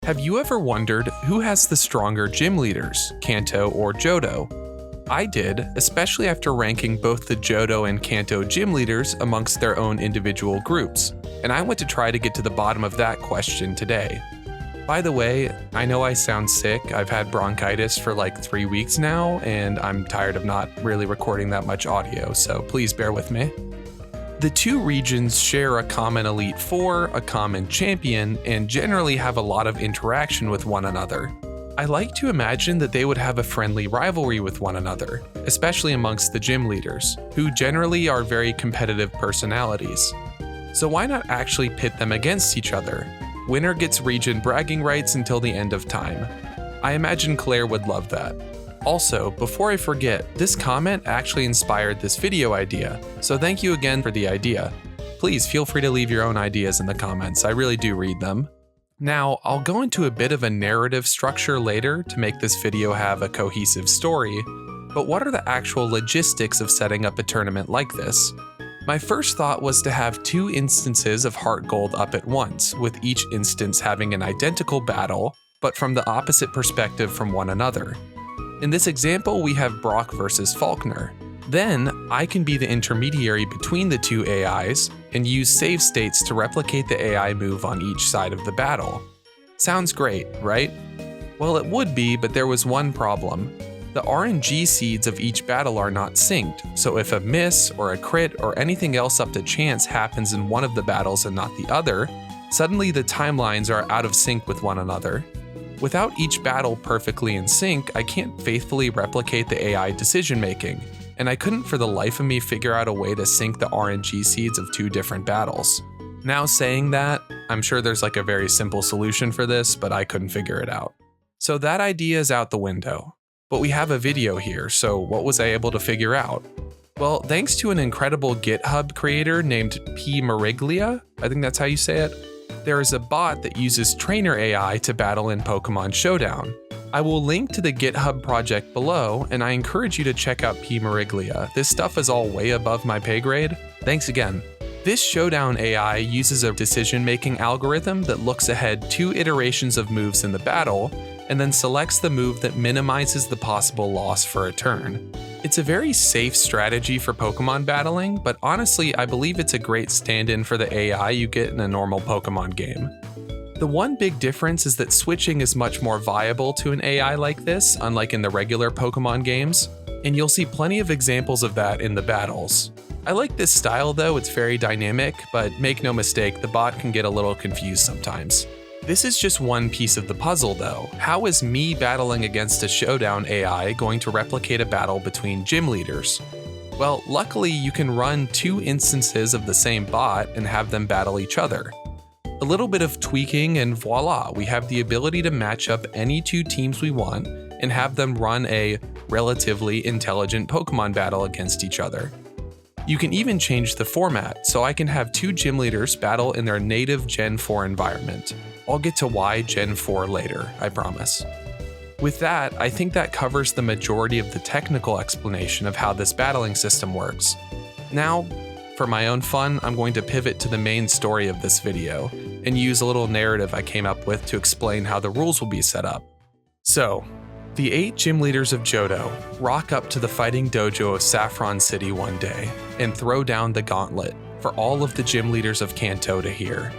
Have you ever wondered who has the stronger gym leaders, Kanto or Johto? I did, especially after ranking both the Johto and Kanto gym leaders amongst their own individual groups, and I want to try to get to the bottom of that question today. By the way, I know I sound sick. I've had bronchitis for like 3 weeks now, and I'm tired of not really recording that much audio, so please bear with me. The two regions share a common Elite Four, a common champion, and generally have a lot of interaction with one another. I like to imagine that they would have a friendly rivalry with one another, especially amongst the gym leaders, who generally are very competitive personalities. So why not actually pit them against each other? Winner gets region bragging rights until the end of time. I imagine Claire would love that. Also, before I forget, this comment actually inspired this video idea, so thank you again for the idea. Please feel free to leave your own ideas in the comments, I really do read them. Now, I'll go into a bit of a narrative structure later to make this video have a cohesive story, but what are the actual logistics of setting up a tournament like this? My first thought was to have 2 instances of heartgold up at once, with each instance having an identical battle, but from the opposite perspective from one another. In this example, we have Brock versus Faulkner. Then, I can be the intermediary between the 2 AIs and use save states to replicate the AI move on each side of the battle. Sounds great, right? Well, it would be, but there was one problem. The RNG seeds of each battle are not synced, so if a miss or a crit or anything else up to chance happens in one of the battles and not the other, suddenly the timelines are out of sync with one another. Without each battle perfectly in sync, I can't faithfully replicate the AI decision making, and I couldn't for the life of me figure out a way to sync the RNG seeds of 2 different battles. Now saying that, I'm sure there's like a very simple solution for this, but I couldn't figure it out. So that idea is out the window. But we have a video here, so what was I able to figure out? Well, thanks to an incredible GitHub creator named P. I think that's how you say it, there is a bot that uses trainer AI to battle in Pokemon Showdown. I will link to the GitHub project below, and I encourage you to check out P. This stuff is all way above my pay grade. Thanks again. This Showdown AI uses a decision-making algorithm that looks ahead 2 iterations of moves in the battle, and then selects the move that minimizes the possible loss for a turn. It's a very safe strategy for Pokemon battling, but honestly, I believe it's a great stand-in for the AI you get in a normal Pokemon game. The one big difference is that switching is much more viable to an AI like this, unlike in the regular Pokemon games, and you'll see plenty of examples of that in the battles. I like this style though, it's very dynamic, but make no mistake, the bot can get a little confused sometimes. This is just one piece of the puzzle though. How is me battling against a Showdown AI going to replicate a battle between gym leaders? Well, luckily you can run 2 instances of the same bot and have them battle each other. A little bit of tweaking and voila, we have the ability to match up any 2 teams we want and have them run a relatively intelligent Pokemon battle against each other. You can even change the format, so I can have 2 gym leaders battle in their native Gen 4 environment. I'll get to why Gen 4 later, I promise. With that, I think that covers the majority of the technical explanation of how this battling system works. Now, for my own fun, I'm going to pivot to the main story of this video and use a little narrative I came up with to explain how the rules will be set up. So, the 8 gym leaders of Johto rock up to the fighting dojo of Saffron City one day and throw down the gauntlet for all of the gym leaders of Kanto to hear.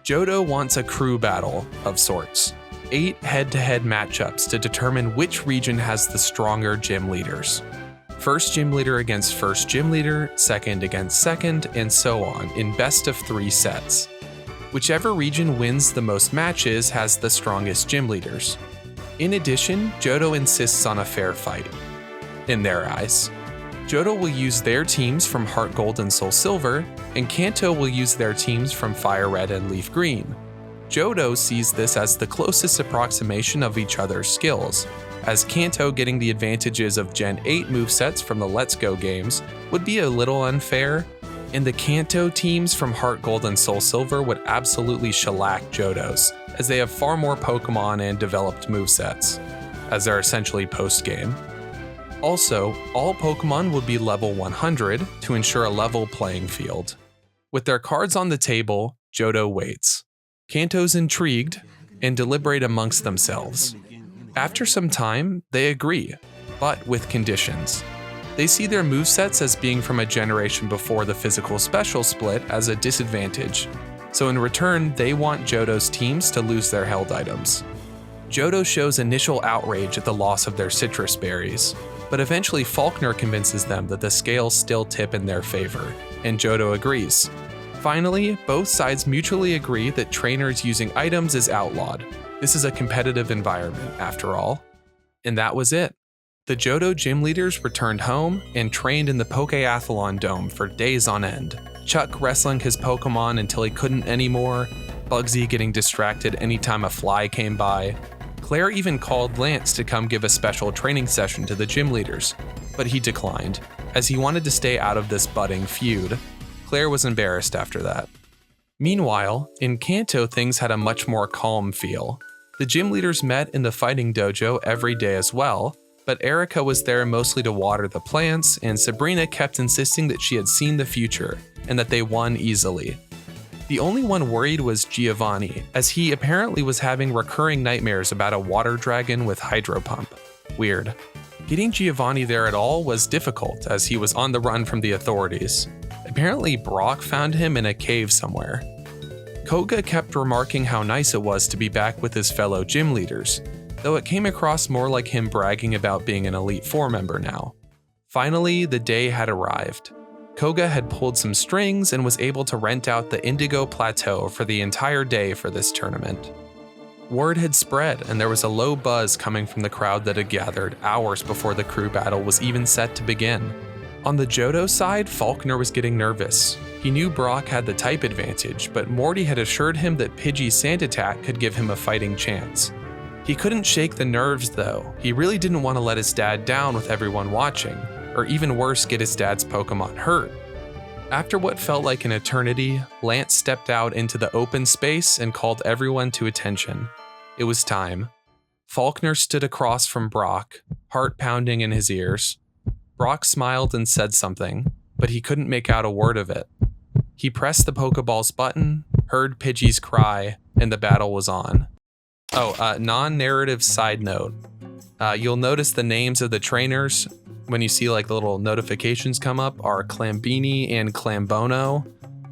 Johto wants a crew battle of sorts, 8 head-to-head matchups to determine which region has the stronger gym leaders. First gym leader against first gym leader, second against second, and so on in best of 3 sets. Whichever region wins the most matches has the strongest gym leaders. In addition, Johto insists on a fair fight. In their eyes. Johto will use their teams from heartgold and soulsilver, and Kanto will use their teams from firered and leaf green. Johto sees this as the closest approximation of each other's skills, as Kanto getting the advantages of Gen 8 movesets from the Let's Go games would be a little unfair, and the Kanto teams from heartgold and soulsilver would absolutely shellac Johto's, as they have far more Pokemon and developed movesets, as they're essentially post-game. Also, all Pokemon would be level 100 to ensure a level playing field. With their cards on the table, Johto waits. Kanto's intrigued, and deliberate amongst themselves. After some time, they agree, but with conditions. They see their movesets as being from a generation before the physical special split as a disadvantage, so in return, they want Johto's teams to lose their held items. Johto shows initial outrage at the loss of their citrus berries, but eventually Falkner convinces them that the scales still tip in their favor, and Johto agrees. Finally, both sides mutually agree that trainers using items is outlawed. This is a competitive environment, after all. And that was it. The Johto gym leaders returned home and trained in the Pokeathlon Dome for days on end. Chuck wrestling his Pokemon until he couldn't anymore, Bugsy getting distracted anytime a fly came by. Claire even called Lance to come give a special training session to the gym leaders, but he declined, as he wanted to stay out of this budding feud. Claire was embarrassed after that. Meanwhile, in Kanto things had a much more calm feel. The gym leaders met in the fighting dojo every day as well, but Erica was there mostly to water the plants, and Sabrina kept insisting that she had seen the future, and that they won easily. The only one worried was Giovanni, as he apparently was having recurring nightmares about a water dragon with hydro pump. Weird. Getting Giovanni there at all was difficult, as he was on the run from the authorities. Apparently Brock found him in a cave somewhere. Koga kept remarking how nice it was to be back with his fellow gym leaders, though it came across more like him bragging about being an Elite Four member now. Finally, the day had arrived. Koga had pulled some strings and was able to rent out the Indigo Plateau for the entire day for this tournament. Word had spread, and there was a low buzz coming from the crowd that had gathered hours before the crew battle was even set to begin. On the Johto side, Falkner was getting nervous. He knew Brock had the type advantage, but Morty had assured him that Pidgey's sand attack could give him a fighting chance. He couldn't shake the nerves though. He really didn't want to let his dad down with everyone watching, or even worse, get his dad's Pokemon hurt. After what felt like an eternity, Lance stepped out into the open space and called everyone to attention. It was time. Falkner stood across from Brock, heart pounding in his ears. Brock smiled and said something, but he couldn't make out a word of it. He pressed the Pokeball's button, heard Pidgey's cry, and the battle was on. Non-narrative side note. You'll notice the names of the trainers when you see like the little notifications come up are Clambini and Clambono.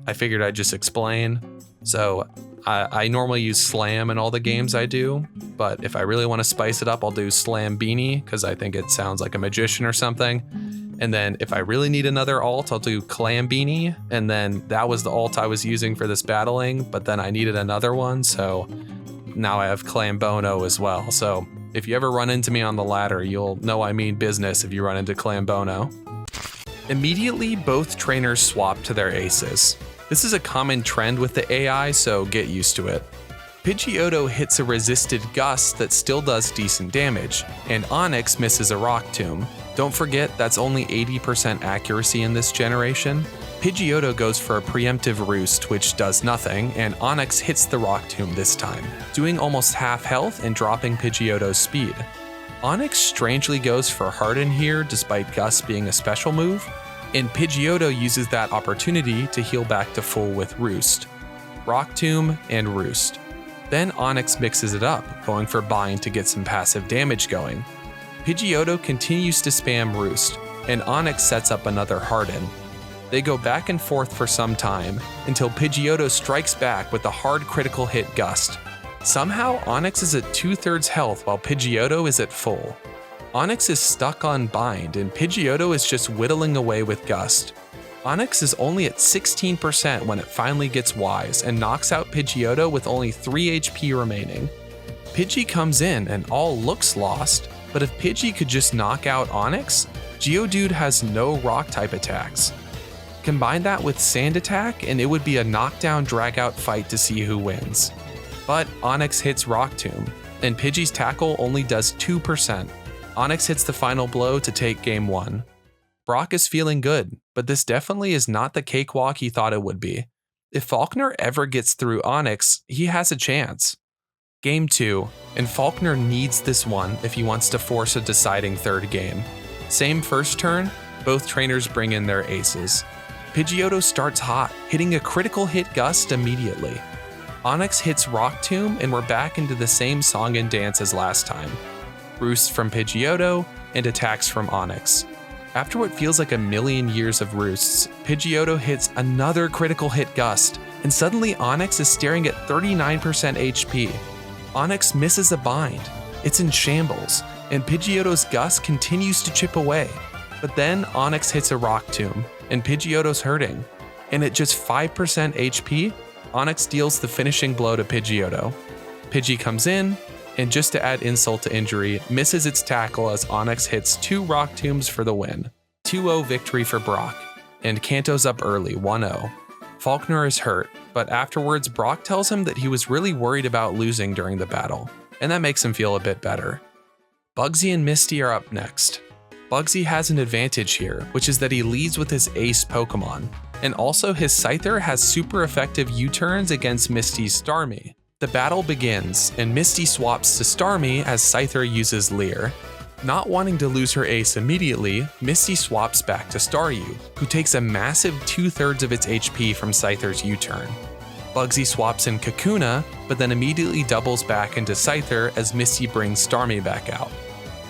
I figured I'd just explain. So I normally use Slam in all the games I do, but if I really want to spice it up, I'll do Slambini because I think it sounds like a magician or something. And then if I really need another alt, I'll do Clambini. And then that was the alt I was using for this battling, but then I needed another one. So now I have Clambono as well. So if you ever run into me on the ladder, you'll know I mean business if you run into Clambono. Immediately, both trainers swap to their aces. This is a common trend with the AI, so get used to it. Pidgeotto hits a resisted Gust that still does decent damage, and Onix misses a Rock Tomb. Don't forget, that's only 80% accuracy in this generation. Pidgeotto goes for a preemptive Roost, which does nothing, and Onix hits the Rock Tomb this time, doing almost half health and dropping Pidgeotto's speed. Onix strangely goes for Harden here despite Gust being a special move, and Pidgeotto uses that opportunity to heal back to full with Roost. Rock Tomb and Roost. Then Onix mixes it up, going for Bind to get some passive damage going. Pidgeotto continues to spam Roost, and Onix sets up another Harden. They go back and forth for some time, until Pidgeotto strikes back with a hard critical hit Gust. Somehow, Onix is at 2/3 health while Pidgeotto is at full. Onix is stuck on Bind, and Pidgeotto is just whittling away with Gust. Onix is only at 16% when it finally gets wise and knocks out Pidgeotto with only 3 HP remaining. Pidgey comes in and all looks lost, but if Pidgey could just knock out Onix, Geodude has no rock-type attacks. Combine that with Sand Attack and it would be a knockdown drag-out fight to see who wins. But Onix hits Rock Tomb, and Pidgey's tackle only does 2%. Onix hits the final blow to take game 1. Brock is feeling good, but this definitely is not the cakewalk he thought it would be. If Falkner ever gets through Onix, he has a chance. Game 2, and Falkner needs this one if he wants to force a deciding third game. Same first turn, both trainers bring in their aces. Pidgeotto starts hot, hitting a critical hit Gust immediately. Onyx hits Rock Tomb, and we're back into the same song and dance as last time. Roosts from Pidgeotto, and attacks from Onyx. After what feels like a million years of roosts, Pidgeotto hits another critical hit gust, and suddenly Onyx is staring at 39% HP. Onyx misses a bind. It's in shambles, and Pidgeotto's gust continues to chip away. But then Onyx hits a Rock Tomb, and Pidgeotto's hurting. And at just 5% HP, Onyx deals the finishing blow to Pidgeotto. Pidgey comes in, and just to add insult to injury, misses its tackle as Onyx hits 2 Rock Tombs for the win. 2-0 victory for Brock, and Kanto's up early, 1-0. Faulkner is hurt, but afterwards Brock tells him that he was really worried about losing during the battle, and that makes him feel a bit better. Bugsy and Misty are up next. Bugsy has an advantage here, which is that he leads with his ace Pokemon, and also his Scyther has super effective U-turns against Misty's Starmie. The battle begins, and Misty swaps to Starmie as Scyther uses Leer. Not wanting to lose her ace immediately, Misty swaps back to Staryu, who takes a massive 2/3 of its HP from Scyther's U-turn. Bugsy swaps in Kakuna, but then immediately doubles back into Scyther as Misty brings Starmie back out.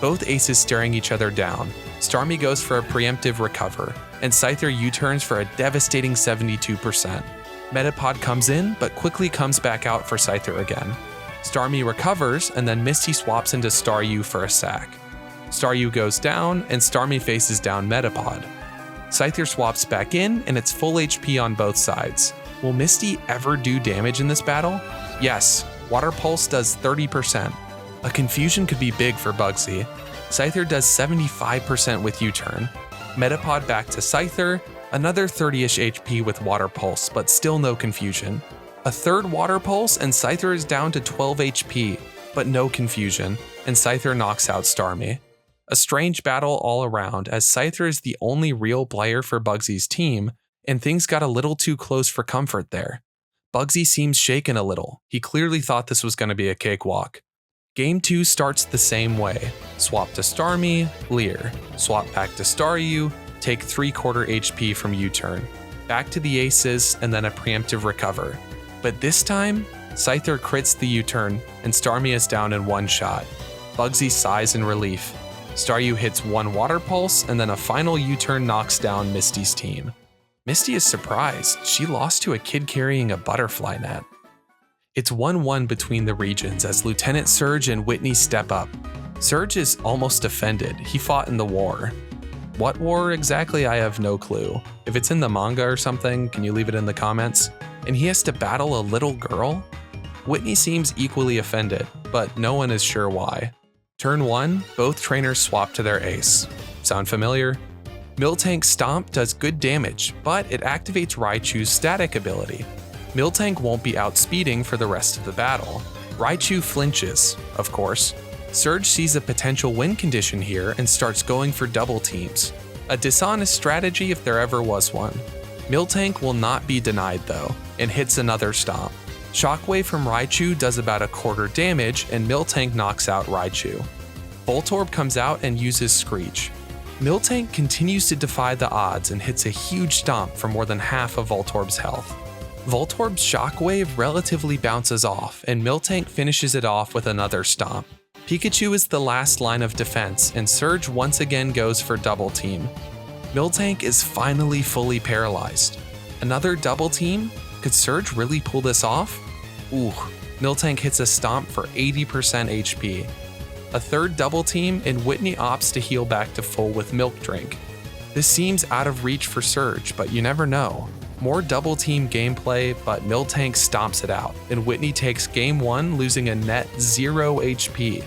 Both aces staring each other down, Starmie goes for a preemptive recover, and Scyther U-turns for a devastating 72%. Metapod comes in, but quickly comes back out for Scyther again. Starmie recovers, and then Misty swaps into Staryu for a sack. Staryu goes down, and Starmie faces down Metapod. Scyther swaps back in, and it's full HP on both sides. Will Misty ever do damage in this battle? Yes, Water Pulse does 30%. A confusion could be big for Bugsy. Scyther does 75% with U-turn. Metapod back to Scyther, another 30-ish HP with Water Pulse, but still no confusion. A third Water Pulse and Scyther is down to 12 HP, but no confusion, and Scyther knocks out Starmie. A strange battle all around, as Scyther is the only real player for Bugsy's team, and things got a little too close for comfort there. Bugsy seems shaken a little. He clearly thought this was going to be a cakewalk. Game 2 starts the same way. Swap to Starmie, Leer. Swap back to Staryu, take 3/4 HP from U-turn. Back to the aces, and then a preemptive recover. But this time, Scyther crits the U-turn, and Starmie is down in one shot. Bugsy sighs in relief. Staryu hits one Water Pulse, and then a final U-turn knocks down Misty's team. Misty is surprised. She lost to a kid carrying a butterfly net. It's 1-1 between the regions as Lieutenant Surge and Whitney step up. Surge is almost offended. He fought in the war. What war exactly? I have no clue. If it's in the manga or something, can you leave it in the comments? And he has to battle a little girl? Whitney seems equally offended, but no one is sure why. Turn 1, both trainers swap to their ace. Sound familiar? Miltank Stomp does good damage, but it activates Raichu's static ability. Miltank won't be outspeeding for the rest of the battle. Raichu flinches, of course. Surge sees a potential win condition here and starts going for double teams. A dishonest strategy if there ever was one. Miltank will not be denied though, and hits another stomp. Shockwave from Raichu does about 1/4 damage, and Miltank knocks out Raichu. Voltorb comes out and uses Screech. Miltank continues to defy the odds and hits a huge stomp for more than half of Voltorb's health. Voltorb's Shockwave relatively bounces off, and Miltank finishes it off with another stomp. Pikachu is the last line of defense, and Surge once again goes for double team. Miltank is finally fully paralyzed. Another double team? Could Surge really pull this off? Ooh, Miltank hits a stomp for 80% HP. A third double team, and Whitney opts to heal back to full with Milk Drink. This seems out of reach for Surge, but you never know. More double team gameplay, but Miltank stomps it out, and Whitney takes game 1 losing a net 0 HP.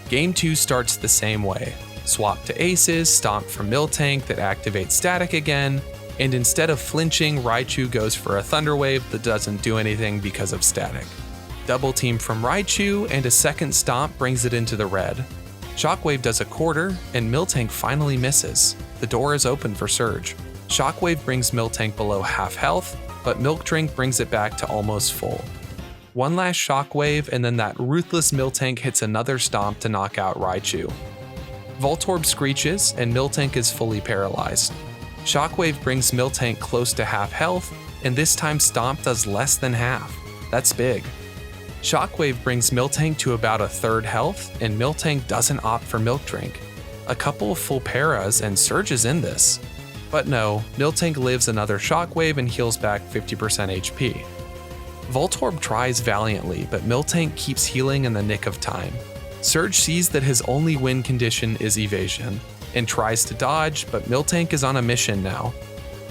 Game 2 starts the same way. Swap to aces, stomp from Miltank that activates static again, and instead of flinching, Raichu goes for a Thunder Wave that doesn't do anything because of static. Double team from Raichu, and a second stomp brings it into the red. Shockwave does 1/4, and Miltank finally misses. The door is open for Surge. Shockwave brings Miltank below half health, but Milk Drink brings it back to almost full. One last Shockwave, and then that ruthless Miltank hits another stomp to knock out Raichu. Voltorb screeches, and Miltank is fully paralyzed. Shockwave brings Miltank close to half health, and this time Stomp does less than half. That's big. Shockwave brings Miltank to about a third health, and Miltank doesn't opt for Milk Drink. A couple of full paras and Surge is in this. But no, Miltank lives another Shockwave and heals back 50% HP. Voltorb tries valiantly, but Miltank keeps healing in the nick of time. Surge sees that his only win condition is evasion, and tries to dodge, but Miltank is on a mission now.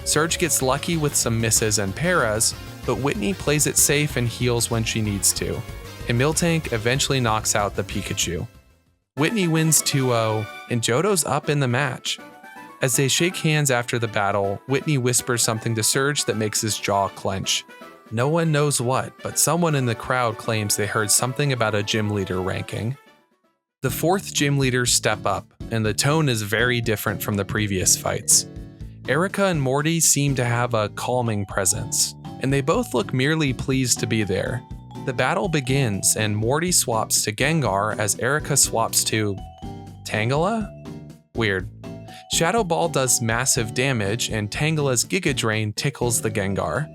Surge gets lucky with some misses and paras, but Whitney plays it safe and heals when she needs to, and Miltank eventually knocks out the Pikachu. Whitney wins 2-0, and Johto's up in the match. As they shake hands after the battle, Whitney whispers something to Surge that makes his jaw clench. No one knows what, but someone in the crowd claims they heard something about a gym leader ranking. The fourth gym leaders step up, and the tone is very different from the previous fights. Erica and Morty seem to have a calming presence, and they both look merely pleased to be there. The battle begins, and Morty swaps to Gengar as Erica swaps to Tangela? Weird. Shadow Ball does massive damage, and Tangela's Giga Drain tickles the Gengar.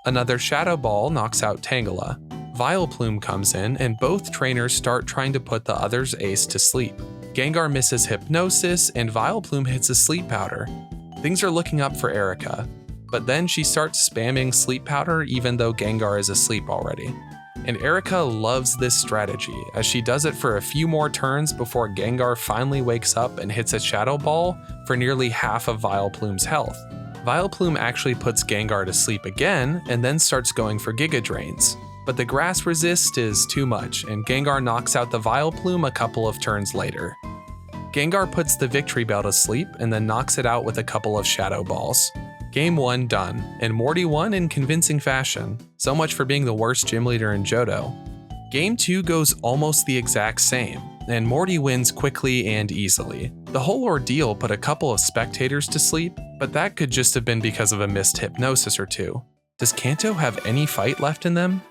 Another Shadow Ball knocks out Tangela. Vileplume comes in, and both trainers start trying to put the other's ace to sleep. Gengar misses Hypnosis, and Vileplume hits a Sleep Powder. Things are looking up for Erica, but then she starts spamming Sleep Powder even though Gengar is asleep already. And Erica loves this strategy, as she does it for a few more turns before Gengar finally wakes up and hits a Shadow Ball for nearly half of Vileplume's health. Vileplume actually puts Gengar to sleep again and then starts going for Giga Drains. But the grass resist is too much, and Gengar knocks out the Vileplume a couple of turns later. Gengar puts the Victory Bell to sleep and then knocks it out with a couple of Shadow Balls. Game 1 done, and Morty won in convincing fashion. So much for being the worst gym leader in Johto. Game 2 goes almost the exact same, and Morty wins quickly and easily. The whole ordeal put a couple of spectators to sleep, but that could just have been because of a missed Hypnosis or two. Does Kanto have any fight left in them?